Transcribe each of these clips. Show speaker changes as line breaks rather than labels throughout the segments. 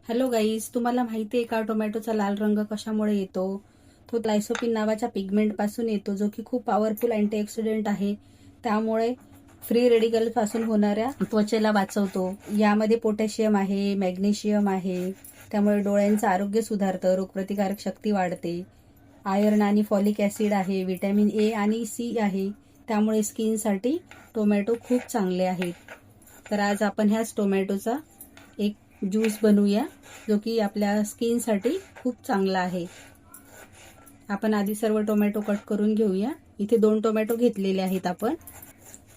Hello guys, तुम्हाला माहिती आहे का टोमॅटोचा लाल रंग कशामुळे येतो? तो लायसोपिन नावाच्या पिगमेंट पासून येतो, जो की खूप पॉवरफुल अँटीऑक्सिडंट आहे. त्यामुळे फ्री रेडिकल पासून होणाऱ्या त्वचेला वाचवतो. यामध्ये पोटॅशियम आहे, मॅग्नेशियम आहे, त्यामुळे डोळ्यांचं आरोग्य सुधारतं, रोगप्रतिकारक शक्ती वाढते. आयर्न आणि फॉलिक ऍसिड आहे, व्हिटॅमिन ए आणि सी आहे, त्यामुळे स्किनसाठी टोमॅटो खूप चांगले आहेत. तर आज आपण ह्याच टोमॅटोचा एक ज्यूस बनवूया, जो की आपल्या स्किनसाठी खूप चांगला आहे. आपण आधी सर्व टोमॅटो कट करून घेऊया. इथे 2 टोमॅटो घेतलेले आहेत. आपण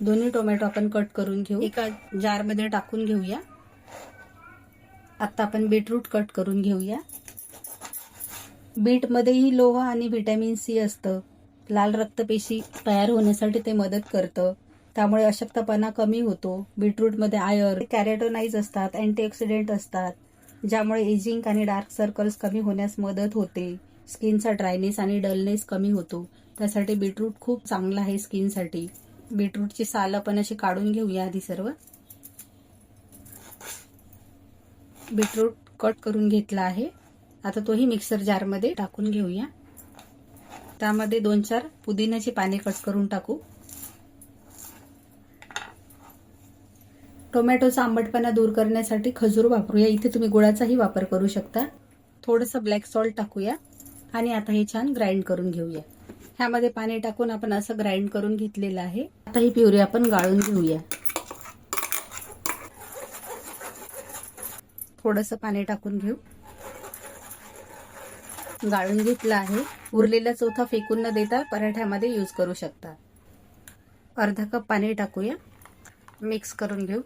दोन्ही टोमॅटो आपण कट करून घेऊ, एका जारमध्ये टाकून घेऊया. आता आपण बीटरूट कट करून घेऊया. बीटमध्येही लोह आणि व्हिटॅमिन सी असतं. लाल रक्तपेशी तयार होण्यासाठी ते मदत करतं, त्यामुळे अशक्तपणा कमी होतो. बीटरूटमध्ये आयर्न, कॅरोटेनॉइड्स असतात, अँटीऑक्सिडंट असतात, ज्यामुळे एजिंग आणि डार्क सर्कल्स कमी होण्यास मदत होते. स्किनचा ड्रायनेस आणि डलनेस कमी होतो. त्यासाठी बीटरूट खूप चांगला आहे स्किनसाठी. बीटरूटची साल आपण अशी काढून घेऊया आधी सर्व. बीटरूट कट करून घेतला आहे. आता तोही मिक्सर जारमध्ये टाकून घेऊया. त्यामध्ये 2-4 पुदिन्याची पाने कट करून टाकू. टोमॅटोचा आंबटपणा दूर करण्यासाठी खजूर वापरूया. इथे तुम्ही गुळाचाही वापर करू शकता. थोडंसं ब्लॅक सॉल्ट टाकूया आणि आता हे छान ग्राइंड करून घेऊया. ह्यामध्ये पाणी टाकून आपण असं ग्राइंड करून घेतलेलं आहे. आता ही प्युरी आपण गाळून घेऊया. थोडंसं पाणी टाकून घेऊ. गाळून घेतलं आहे. उरलेला चौथा फेकून न देता पराठ्यामध्ये यूज करू शकता. अर्धा कप पाणी टाकूया. मिक्स करून घेऊ.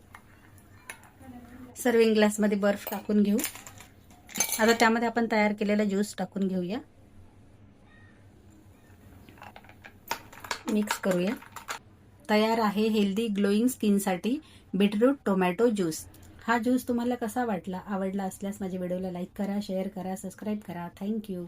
सर्विंग ग्लासमध्ये बर्फ टाकून घेऊ. आता त्यामध्ये आपण तयार केलेला ज्यूस टाकून घेऊया. मिक्स करूया. तयार आहे हेल्दी ग्लोईंग स्किनसाठी बीटरूट टोमॅटो ज्यूस. हा ज्यूस तुम्हाला कसा वाटला? आवडला असल्यास माझ्या व्हिडिओला लाईक करा, शेअर करा, सबस्क्राईब करा. थँक्यू.